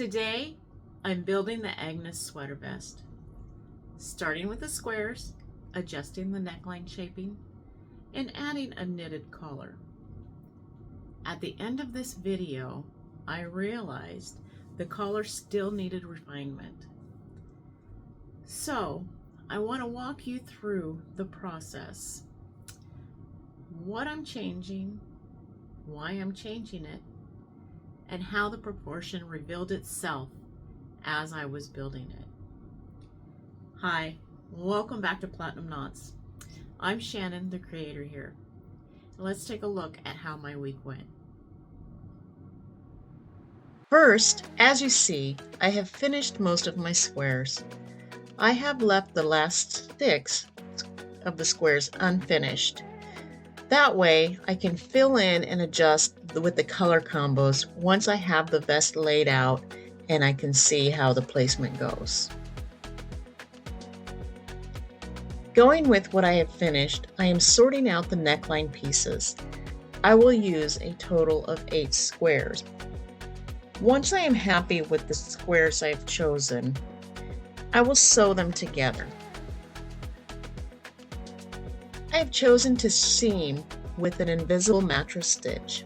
Today, I'm building the Agnes Sweater Vest. Starting with the squares, adjusting the neckline shaping, and adding a knitted collar. At the end of this video, I realized the collar still needed refinement. So, I want to walk you through the process. What I'm changing, why I'm changing it, and how the proportion revealed itself as I was building it. Hi, welcome back to Platinum Knots. I'm Shannon, the creator here. Let's take a look at how my week went. First, as you see, I have finished most of my squares. I have left the last 6 of the squares unfinished. That way, I can fill in and adjust with the color combos once I have the vest laid out and I can see how the placement goes. Going with what I have finished, I am sorting out the neckline pieces. I will use a total of 8 squares. Once I am happy with the squares I've chosen, I will sew them together. I have chosen to seam with an invisible mattress stitch.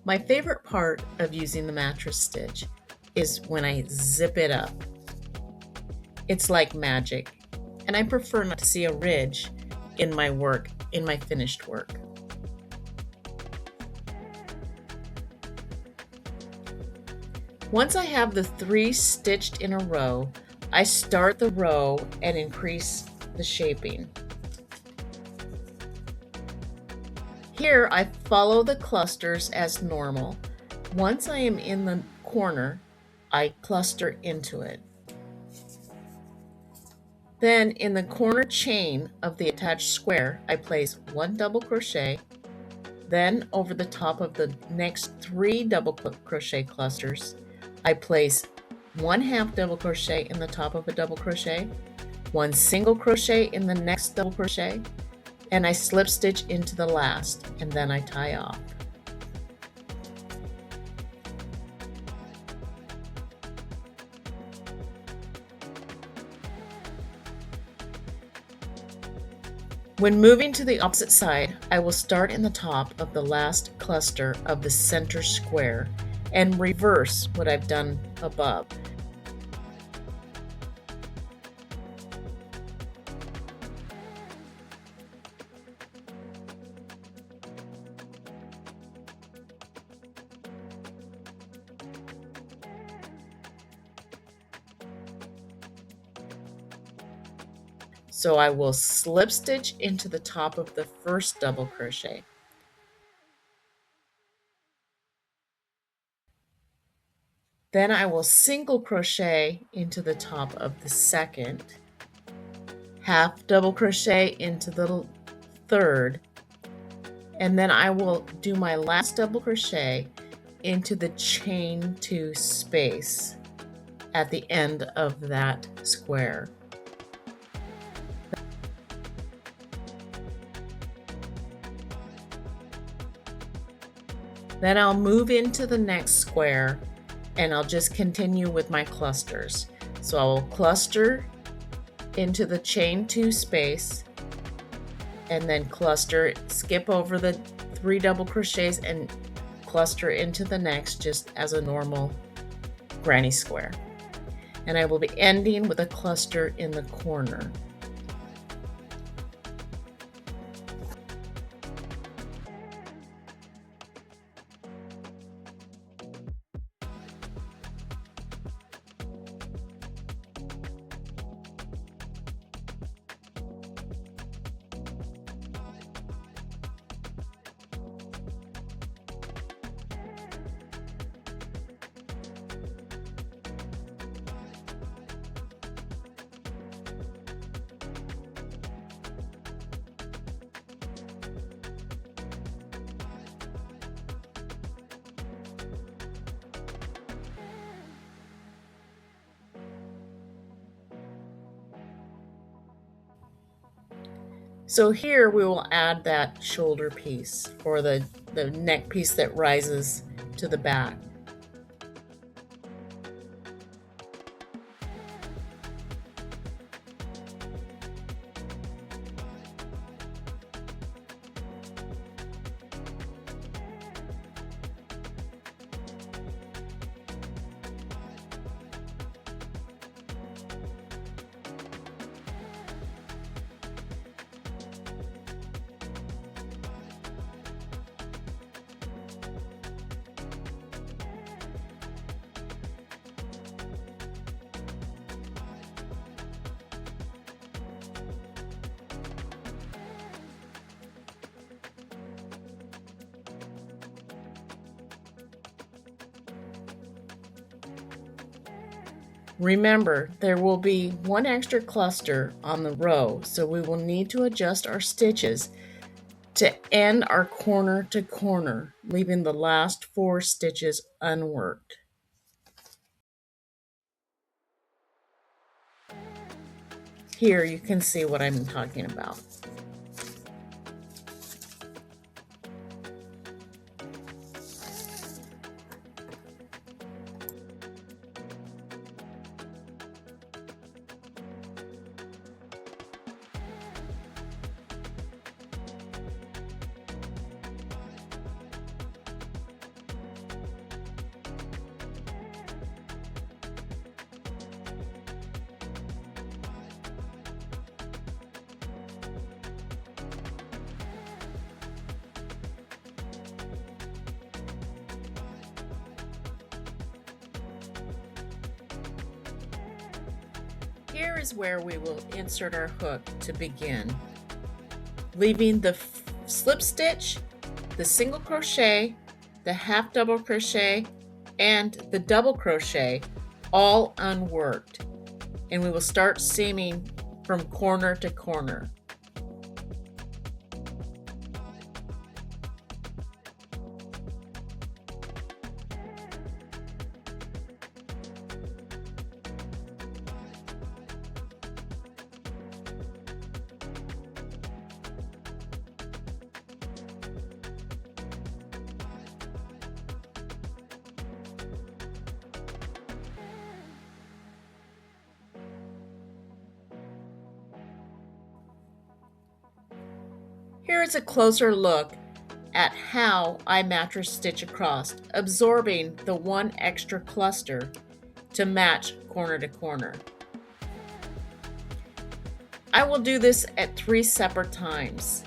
My favorite part of using the mattress stitch is when I zip it up. It's like magic, and I prefer not to see a ridge in my work, in my finished work. Once I have the 3 stitched in a row, I start the row and increase the shaping. Here I follow the clusters as normal. Once I am in the corner, I cluster into it. Then in the corner chain of the attached square, I place 1 double crochet. Then over the top of the next 3 double crochet clusters, I place 1 half double crochet in the top of a double crochet, 1 single crochet in the next double crochet, and I slip stitch into the last, and then I tie off. When moving to the opposite side, I will start in the top of the last cluster of the center square and reverse what I've done above. So I will slip stitch into the top of the first double crochet. Then I will single crochet into the top of the second, half double crochet into the third, and then I will do my last double crochet into the chain 2 space at the end of that square. Then I'll move into the next square and I'll just continue with my clusters. So I will cluster into the chain 2 space and then cluster, skip over the 3 double crochets and cluster into the next just as a normal granny square. And I will be ending with a cluster in the corner. So here we will add that shoulder piece, or the neck piece that rises to the back. Remember, there will be one extra cluster on the row, so we will need to adjust our stitches to end our corner to corner, leaving the last 4 stitches unworked. Here you can see what I'm talking about. Here is where we will insert our hook to begin, leaving the slip stitch, the single crochet, the half double crochet, and the double crochet all unworked, and we will start seaming from corner to corner. Here is a closer look at how I mattress stitch across, absorbing the one extra cluster to match corner to corner. I will do this at 3 separate times.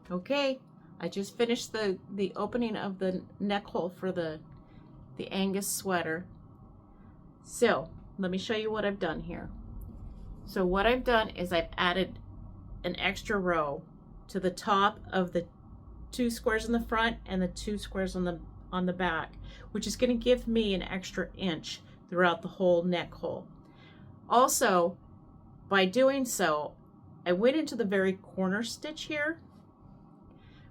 Okay, I just finished the opening of the neck hole for the Agnes sweater. So let me show you what I've done here. So what I've done is I've added an extra row to the top of the 2 squares in the front and the 2 squares on the back, which is going to give me an extra inch throughout the whole neck hole. Also, by doing so, I went into the very corner stitch here,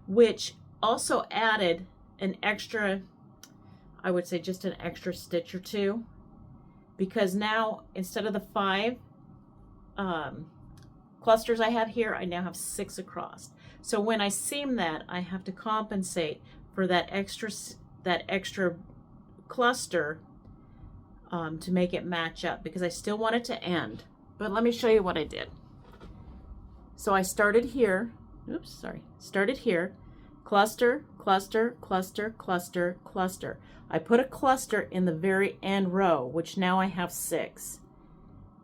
which also added an extra, I would say just an extra stitch or 2, because now instead of the 5 clusters I have here, I now have 6 across. So when I seam that, I have to compensate for that extra cluster to make it match up, because I still want it to end. But let me show you what I did. So I started here, started here, cluster, cluster, cluster, cluster, cluster. I put a cluster in the very end row, which now I have 6.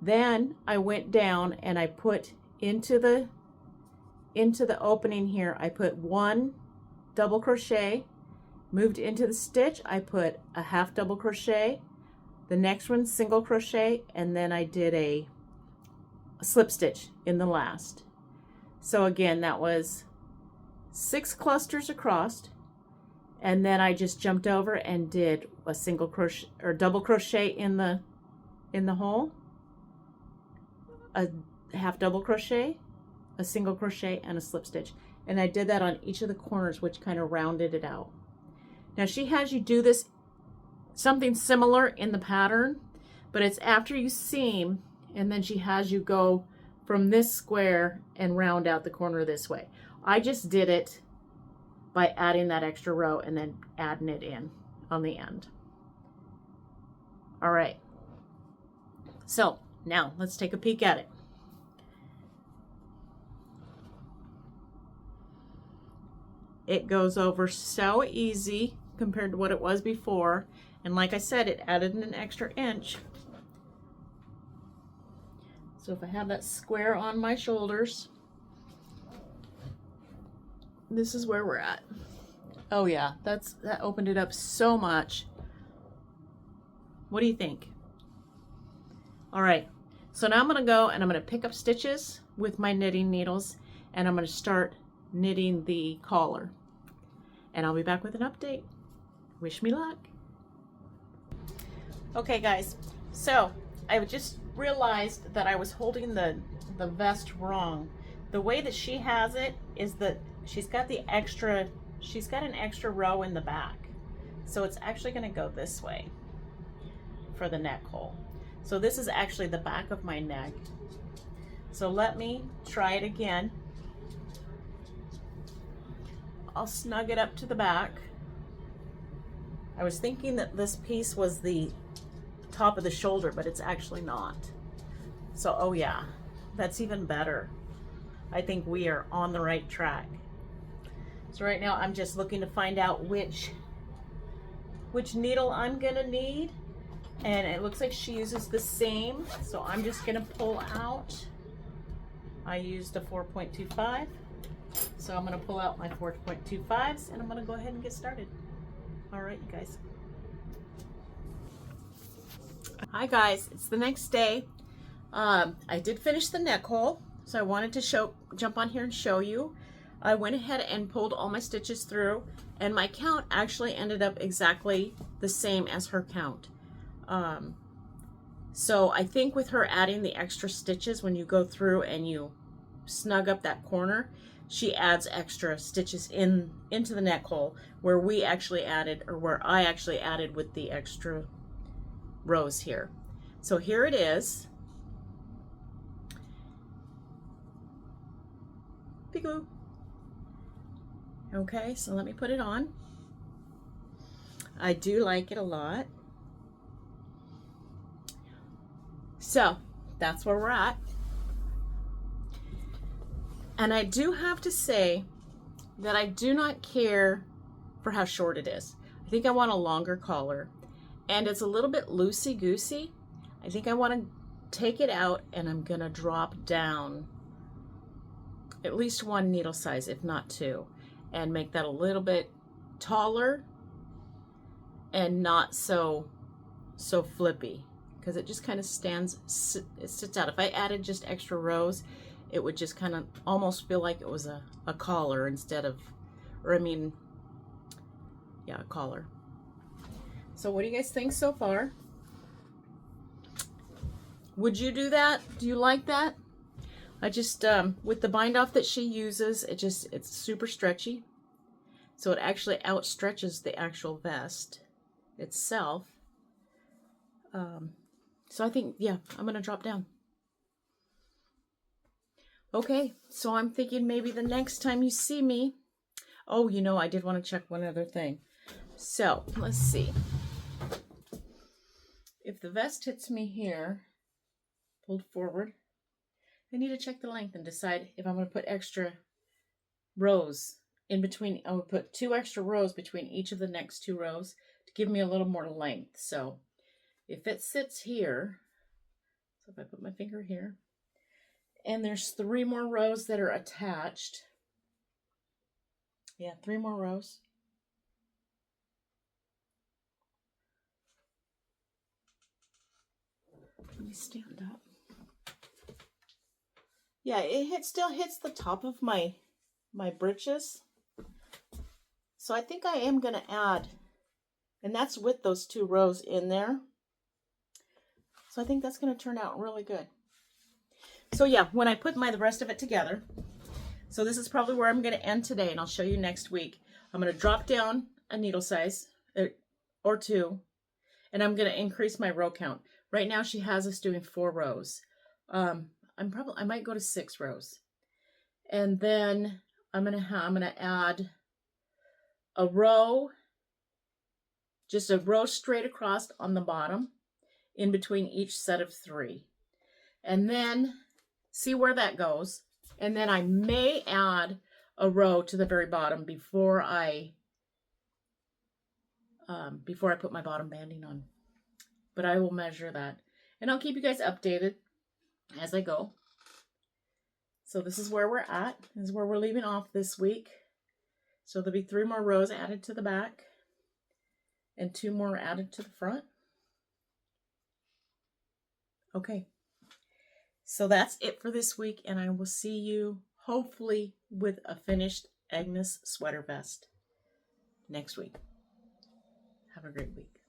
Then I went down and I put into the opening here, I put 1 double crochet, moved into the stitch, I put a half double crochet, the next one single crochet, and then I did a slip stitch in the last. So again, that was 6 clusters across, and then I just jumped over and did a single crochet or double crochet in the hole, a half double crochet, a single crochet, and a slip stitch. And I did that on each of the corners, which kind of rounded it out. Now she has you do this something similar in the pattern, but it's after you seam, and then she has you go from this square and round out the corner this way. I just did it by adding that extra row and then adding it in on the end. All right, so now let's take a peek at it. It goes over so easy compared to what it was before, and like I said, it added an extra inch. So if I have that square on my shoulders, this is where we're at. Oh yeah, that opened it up so much. What do you think? All right, so now I'm gonna go and I'm gonna pick up stitches with my knitting needles, and I'm gonna start knitting the collar. And I'll be back with an update. Wish me luck. Okay guys, so I just realized that I was holding the vest wrong. The way that she has it is that she's got an extra row in the back. So it's actually gonna go this way for the neck hole. So this is actually the back of my neck. So let me try it again. I'll snug it up to the back. I was thinking that this piece was the top of the shoulder, but it's actually not. So, oh yeah, that's even better. I think we are on the right track. So right now I'm just looking to find out which needle I'm gonna need, and it looks like she uses the same, so I'm just gonna pull out. I used a 4.25, so I'm gonna pull out my 4.25s and I'm gonna go ahead and get started. All right, you guys. Hi guys, it's the next day. I did finish the neck hole, so I wanted to jump on here and show you. I went ahead and pulled all my stitches through, and my count actually ended up exactly the same as her count. So I think with her adding the extra stitches, when you go through and you snug up that corner, she adds extra stitches into the neck hole where we actually added, or where I actually added with the extra rows here. So here it is. Peekaboo. Okay, so let me put it on. I do like it a lot. So that's where we're at. And I do have to say that I do not care for how short it is. I think I want a longer collar, and it's a little bit loosey-goosey. I think I want to take it out, and I'm gonna drop down at least one needle size, if not two, and make that a little bit taller and not so flippy, because it just kind of it sits out. If I added just extra rows, it would just kind of almost feel like it was a collar instead of, or I mean, yeah, a collar. So what do you guys think so far? Would you do that? Do you like that? I just, with the bind off that she uses, it's super stretchy. So it actually outstretches the actual vest itself. So I think, yeah, I'm going to drop down. Okay, so I'm thinking maybe the next time you see me, oh, you know, I did want to check one other thing. So let's see. If the vest hits me here, pulled forward, I need to check the length and decide if I'm going to put extra rows in between. I would put 2 extra rows between each of the next 2 rows to give me a little more length. So if it sits here, so if I put my finger here, and there's 3 more rows that are attached. Yeah, 3 more rows. Let me stand up. Yeah, it still hits the top of my breeches. So I think I am going to add, and that's with those 2 rows in there. So I think that's going to turn out really good. So yeah, when I put the rest of it together, so this is probably where I'm going to end today, and I'll show you next week. I'm going to drop down a needle size or 2, and I'm going to increase my row count. Right now she has us doing 4 rows. I might go to 6 rows. And then I'm going to add a row, just a row straight across on the bottom in between each set of 3. And then see where that goes. And then I may add a row to the very bottom before I put my bottom banding on. But I will measure that. And I'll keep you guys updated as I go. So this is where we're at. This is where we're leaving off this week. So there'll be 3 more rows added to the back and 2 more added to the front. Okay. So that's it for this week, and I will see you hopefully with a finished Agnes sweater vest next week. Have a great week.